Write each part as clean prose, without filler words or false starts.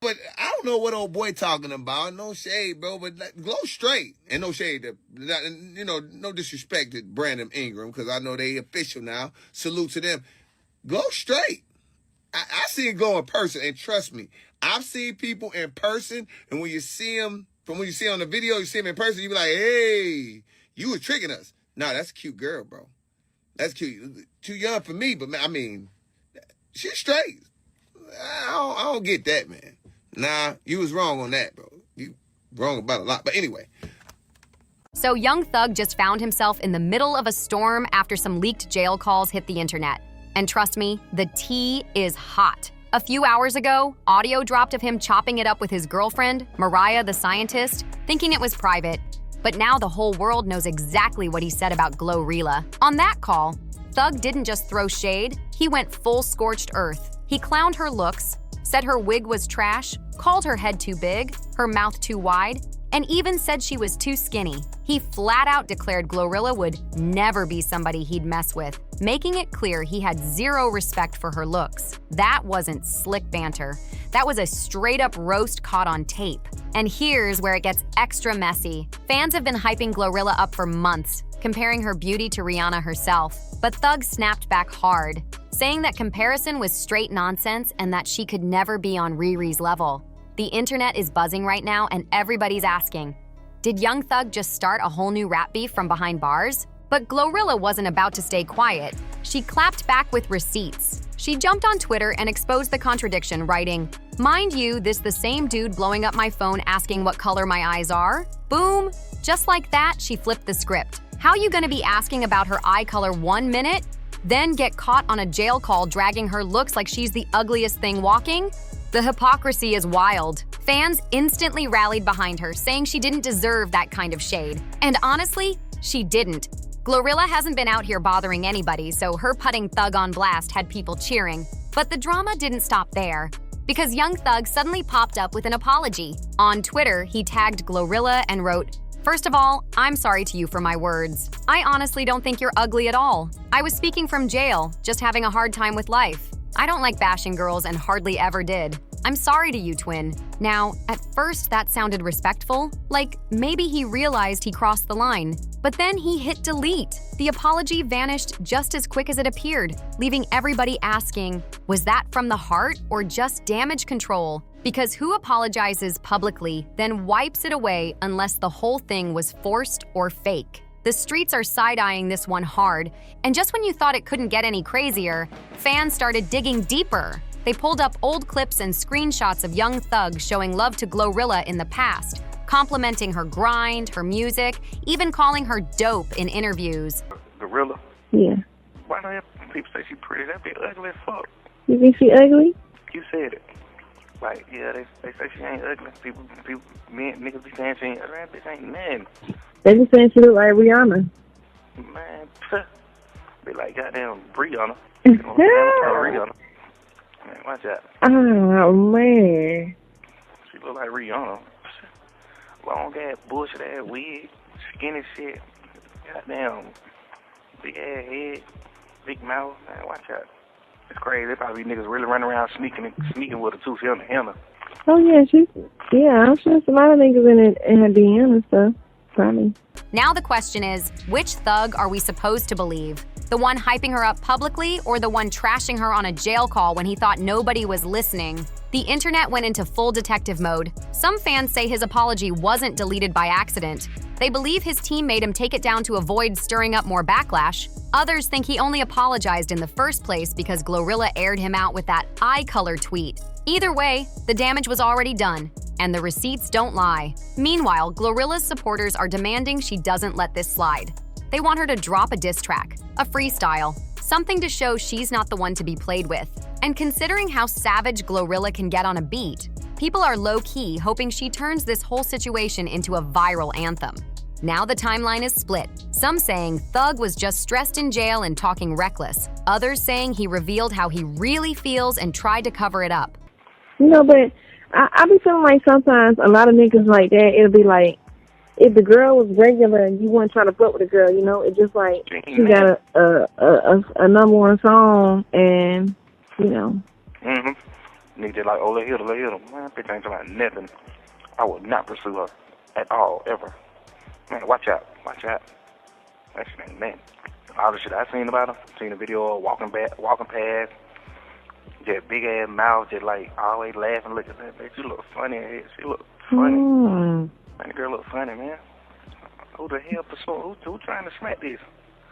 But I don't know what old boy talking about. No shade, bro. But Glow straight. And no shade. No disrespect to Brandon Ingram, because I know they official now. Salute to them. Glow straight. I see it Glow in person. And trust me, I've seen people in person. And when you see them, from when you see on the video, you see them in person, you be like, hey, you were tricking us. Nah, that's a cute girl, bro. That's cute. Too young for me, but I mean, she's straight. I don't get that, man. Nah, you was wrong on that, bro. You wrong about a lot. But anyway. So Young Thug just found himself in the middle of a storm after some leaked jail calls hit the internet. And trust me, the tea is hot. A few hours ago, audio dropped of him chopping it up with his girlfriend, Mariah the scientist, thinking it was private. But now the whole world knows exactly what he said about GloRilla. On that call, Thug didn't just throw shade, he went full scorched earth. He clowned her looks, said her wig was trash, called her head too big, her mouth too wide, and even said she was too skinny. He flat out declared GloRilla would never be somebody he'd mess with, making it clear he had zero respect for her looks. That wasn't slick banter. That was a straight-up roast caught on tape. And here's where it gets extra messy. Fans have been hyping GloRilla up for months, comparing her beauty to Rihanna herself. But Thug snapped back hard, saying that comparison was straight nonsense and that she could never be on Riri's level. The internet is buzzing right now and everybody's asking, did Young Thug just start a whole new rap beef from behind bars? But GloRilla wasn't about to stay quiet. She clapped back with receipts. She jumped on Twitter and exposed the contradiction, writing, "Mind you, this the same dude blowing up my phone asking what color my eyes are?" Boom! Just like that, she flipped the script. How you gonna be asking about her eye color 1 minute, then get caught on a jail call dragging her looks like she's the ugliest thing walking? The hypocrisy is wild. Fans instantly rallied behind her, saying she didn't deserve that kind of shade. And honestly, she didn't. GloRilla hasn't been out here bothering anybody, so her putting Thug on blast had people cheering. But the drama didn't stop there, because Young Thug suddenly popped up with an apology. On Twitter, he tagged GloRilla and wrote, "First of all, I'm sorry to you for my words. I honestly don't think you're ugly at all. I was speaking from jail, just having a hard time with life. I don't like bashing girls and hardly ever did. I'm sorry to you, twin." Now, at first that sounded respectful, like maybe he realized he crossed the line. But then he hit delete. The apology vanished just as quick as it appeared, leaving everybody asking, was that from the heart or just damage control? Because who apologizes publicly, then wipes it away unless the whole thing was forced or fake? The streets are side-eyeing this one hard, and just when you thought it couldn't get any crazier, fans started digging deeper. They pulled up old clips and screenshots of Young Thug showing love to GloRilla in the past, complimenting her grind, her music, even calling her dope in interviews. GloRilla? Yeah. Why don't people say she pretty? That be ugly as fuck. You think she ugly? You said it. Like, yeah, they say she ain't ugly. People, niggas be saying she ain't ugly. That bitch ain't nothing. They be saying she look like Rihanna. Man, be like goddamn Rihanna. Rihanna. Man, watch out. Oh, man. She look like Rihanna. Long ass, bullshit ass wig, skinny shit. Goddamn, big ass head, big mouth. Man, watch out. It's crazy. They probably niggas really running around sneaking with her too. She on the henna. Oh, yeah, I'm sure there's a lot of niggas in her DM and stuff. Probably. Now the question is, which Thug are we supposed to believe? The one hyping her up publicly or the one trashing her on a jail call when he thought nobody was listening? The internet went into full detective mode. Some fans say his apology wasn't deleted by accident. They believe his team made him take it down to avoid stirring up more backlash. Others think he only apologized in the first place because GloRilla aired him out with that eye color tweet. Either way, the damage was already done, and the receipts don't lie. Meanwhile, GloRilla's supporters are demanding she doesn't let this slide. They want her to drop a diss track, a freestyle, something to show she's not the one to be played with. And considering how savage GloRilla can get on a beat, people are low-key hoping she turns this whole situation into a viral anthem. Now the timeline is split. Some saying Thug was just stressed in jail and talking reckless. Others saying he revealed how he really feels and tried to cover it up. You know, but I be feeling like sometimes a lot of niggas like that, it'll be like, if the girl was regular and you weren't trying to fuck with the girl, you know, it's just like she got a number one song and, you know. Nigga like, oh, let hit her. Man, bitch ain't talking about nothing. I would not pursue her at all, ever. Man, watch out. That shit ain't nothing. All the shit I seen about her, seen the video of walking past, just big ass mouth, just like always laughing. Look at that bitch. You look funny as hell. She look funny. Man, the girl look funny, man. Who the hell pursuing? Who trying to smack this?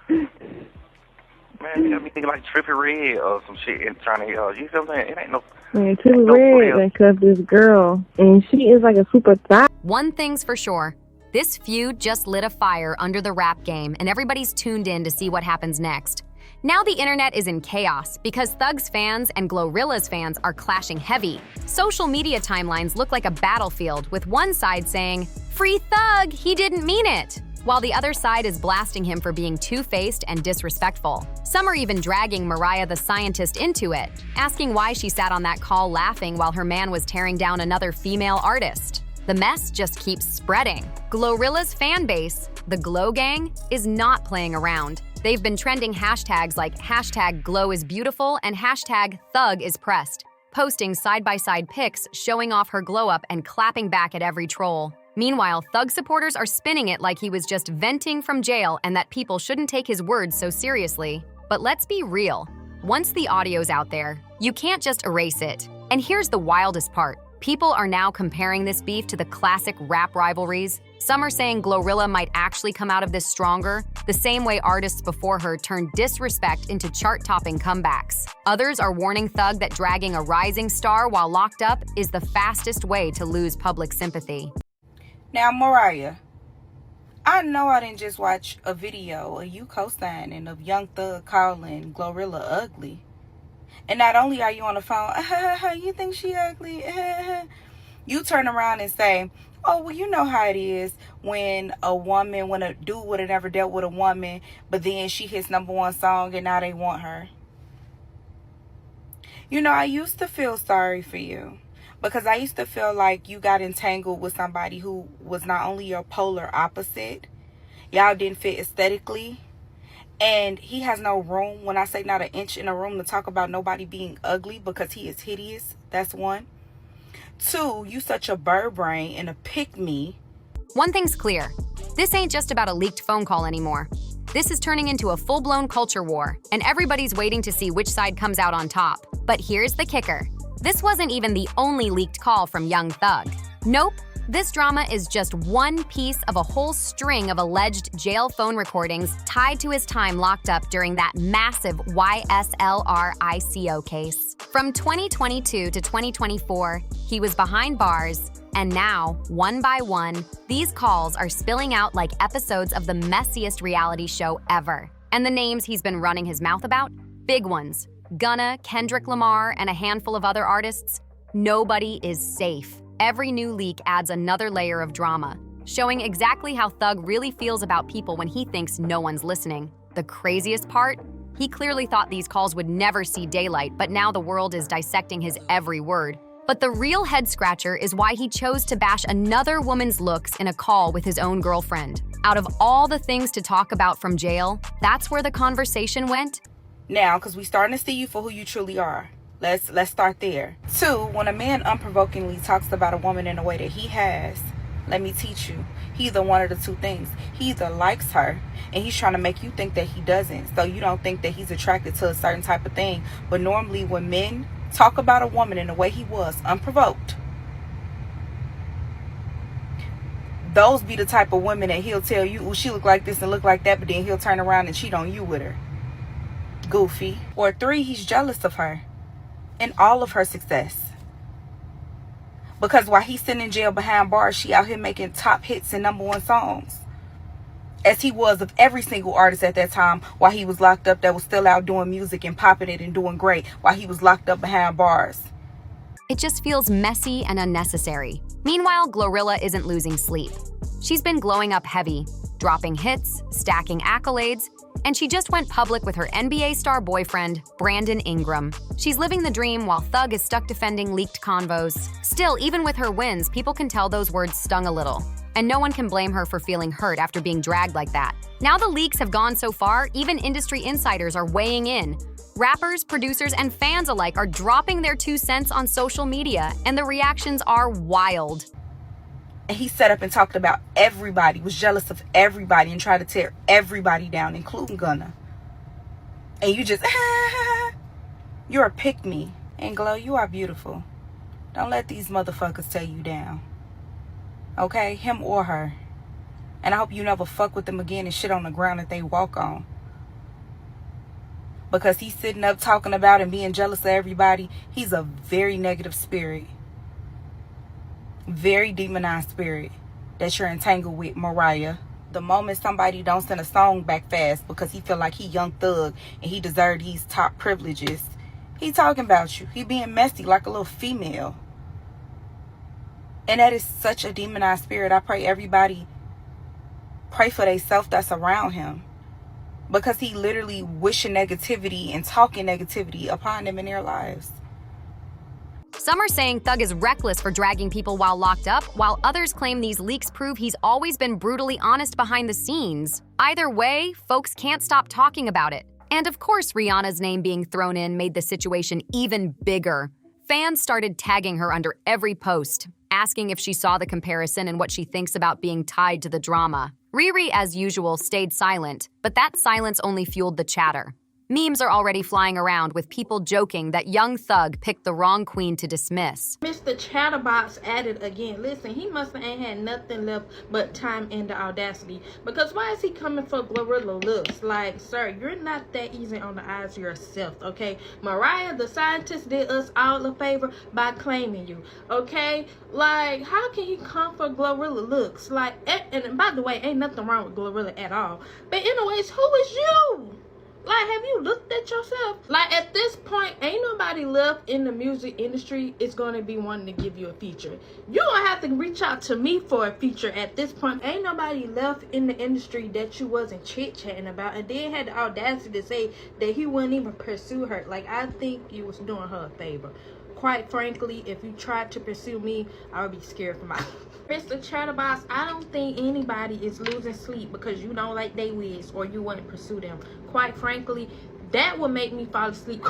Man, you got me thinking like Trippie Redd or some shit and trying to hit her. You see what I'm saying? It ain't no. Man, Trippie Redd done cuffed this girl, and she is like a super thot. One thing's for sure. This feud just lit a fire under the rap game, and everybody's tuned in to see what happens next. Now the internet is in chaos because Thug's fans and GloRilla's fans are clashing heavy. Social media timelines look like a battlefield, with one side saying, "Free Thug, he didn't mean it," while the other side is blasting him for being two-faced and disrespectful. Some are even dragging Mariah the Scientist into it, asking why she sat on that call laughing while her man was tearing down another female artist. The mess just keeps spreading. GloRilla's fan base, the Glow Gang, is not playing around. They've been trending hashtags like #GlowIsBeautiful and #ThugIsPressed, posting side-by-side pics showing off her glow-up and clapping back at every troll. Meanwhile, Thug supporters are spinning it like he was just venting from jail and that people shouldn't take his words so seriously. But let's be real. Once the audio's out there, you can't just erase it. And here's the wildest part. People are now comparing this beef to the classic rap rivalries. Some are saying GloRilla might actually come out of this stronger, the same way artists before her turned disrespect into chart-topping comebacks. Others are warning Thug that dragging a rising star while locked up is the fastest way to lose public sympathy. Now, Mariah, I know I didn't just watch a video of you co-signing of Young Thug calling GloRilla ugly. And not only are you on the phone, you think she ugly? You turn around and say, oh, well, you know how it is when a dude would have never dealt with a woman, but then she hits #1 song and now they want her. You know, I used to feel sorry for you because I used to feel like you got entangled with somebody who was not only your polar opposite, y'all didn't fit aesthetically. And he has no room, when I say not an inch in a room, to talk about nobody being ugly because he is hideous. That's one. Two, you such a bird brain and a pick-me. One thing's clear. This ain't just about a leaked phone call anymore. This is turning into a full-blown culture war, and everybody's waiting to see which side comes out on top. But here's the kicker. This wasn't even the only leaked call from Young Thug. Nope. This drama is just one piece of a whole string of alleged jail phone recordings tied to his time locked up during that massive YSLRICO case. From 2022 to 2024, he was behind bars, and now, one by one, these calls are spilling out like episodes of the messiest reality show ever. And the names he's been running his mouth about? Big ones. Gunna, Kendrick Lamar, and a handful of other artists. Nobody is safe. Every new leak adds another layer of drama, showing exactly how Thug really feels about people when he thinks no one's listening. The craziest part? He clearly thought these calls would never see daylight, but now the world is dissecting his every word. But the real head-scratcher is why he chose to bash another woman's looks in a call with his own girlfriend. Out of all the things to talk about from jail, that's where the conversation went. Now, because we starting to see you for who you truly are. Let's start there. Two, when a man unprovokingly talks about a woman in a way that he has, let me teach you. He either one of the two things. He either likes her and he's trying to make you think that he doesn't. So you don't think that he's attracted to a certain type of thing. But normally when men talk about a woman in the way he was, unprovoked, those be the type of women that he'll tell you, oh, she look like this and look like that, but then he'll turn around and cheat on you with her. Goofy. Or three, he's jealous of her and all of her success. Because while he's sitting in jail behind bars, she out here making top hits and #1 songs. As he was of every single artist at that time while he was locked up that was still out doing music and popping it and doing great while he was locked up behind bars. It just feels messy and unnecessary. Meanwhile, GloRilla isn't losing sleep. She's been glowing up heavy, dropping hits, stacking accolades, And she just went public with her NBA star boyfriend, Brandon Ingram. She's living the dream while Thug is stuck defending leaked convos. Still, even with her wins, people can tell those words stung a little. And no one can blame her for feeling hurt after being dragged like that. Now the leaks have gone so far, even industry insiders are weighing in. Rappers, producers, and fans alike are dropping their 2 cents on social media, and the reactions are wild. And he set up and talked about everybody, was jealous of everybody, and tried to tear everybody down, including Gunna. And you just, you're a pick-me. And Glo, you are beautiful. Don't let these motherfuckers tear you down. Okay? Him or her. And I hope you never fuck with them again and shit on the ground that they walk on. Because he's sitting up talking about and being jealous of everybody. He's a very negative spirit. Very demonized spirit that you're entangled with, Mariah. The moment somebody don't send a song back fast because he feel like he Young Thug and he deserve these top privileges, he talking about you. He being messy like a little female. And that is such a demonized spirit. I pray everybody pray for themselves that's around him. Because he literally wishing negativity and talking negativity upon them in their lives. Some are saying Thug is reckless for dragging people while locked up, while others claim these leaks prove he's always been brutally honest behind the scenes. Either way, folks can't stop talking about it. And of course, Rihanna's name being thrown in made the situation even bigger. Fans started tagging her under every post, asking if she saw the comparison and what she thinks about being tied to the drama. Riri, as usual, stayed silent, but that silence only fueled the chatter. Memes are already flying around with people joking that Young Thug picked the wrong queen to dismiss. Mr. Chatterbox added again. Listen, he must have ain't had nothing left but time and the audacity. Because why is he coming for GloRilla looks? Like, sir, you're not that easy on the eyes yourself, okay? Mariah, the scientist, did us all a favor by claiming you, okay? Like, how can he come for GloRilla looks? Like, and by the way, ain't nothing wrong with GloRilla at all. But anyways, who is you? Like, have you looked at yourself? Like, at this point, ain't nobody left in the music industry is going to be wanting to give you a feature. You going to have to reach out to me for a feature at this point. Ain't nobody left in the industry that you wasn't chit-chatting about and then had the audacity to say that he wouldn't even pursue her. Like, I think you was doing her a favor. Quite frankly, if you tried to pursue me, I would be scared for my Mr. Chatterbox, I don't think anybody is losing sleep because you don't like they wigs or you wouldn't pursue them. Quite frankly, that would make me fall asleep.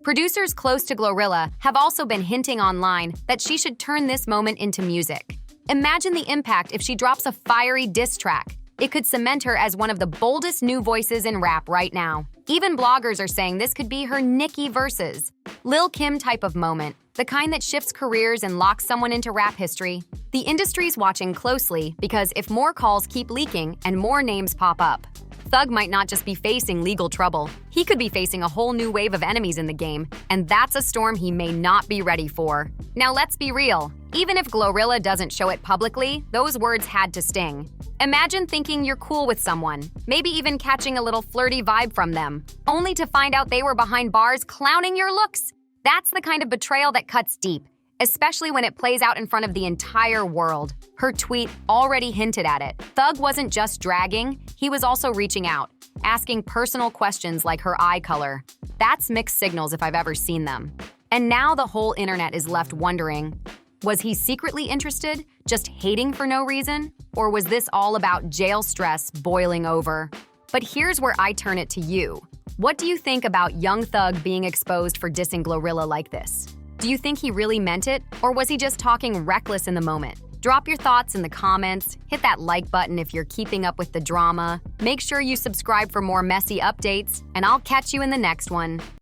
Producers close to GloRilla have also been hinting online that she should turn this moment into music. Imagine the impact if she drops a fiery diss track. It could cement her as one of the boldest new voices in rap right now. Even bloggers are saying this could be her Nicki versus Lil' Kim type of moment, the kind that shifts careers and locks someone into rap history. The industry's watching closely because if more calls keep leaking and more names pop up, Thug might not just be facing legal trouble, he could be facing a whole new wave of enemies in the game, and that's a storm he may not be ready for. Now let's be real, even if GloRilla doesn't show it publicly, those words had to sting. Imagine thinking you're cool with someone, maybe even catching a little flirty vibe from them, only to find out they were behind bars clowning your looks. That's the kind of betrayal that cuts deep, especially when it plays out in front of the entire world. Her tweet already hinted at it. Thug wasn't just dragging, he was also reaching out, asking personal questions like her eye color. That's mixed signals if I've ever seen them. And now the whole internet is left wondering, was he secretly interested, just hating for no reason? Or was this all about jail stress boiling over? But here's where I turn it to you. What do you think about Young Thug being exposed for dissing GloRilla like this? Do you think he really meant it, or was he just talking reckless in the moment? Drop your thoughts in the comments, hit that like button if you're keeping up with the drama, make sure you subscribe for more messy updates, and I'll catch you in the next one.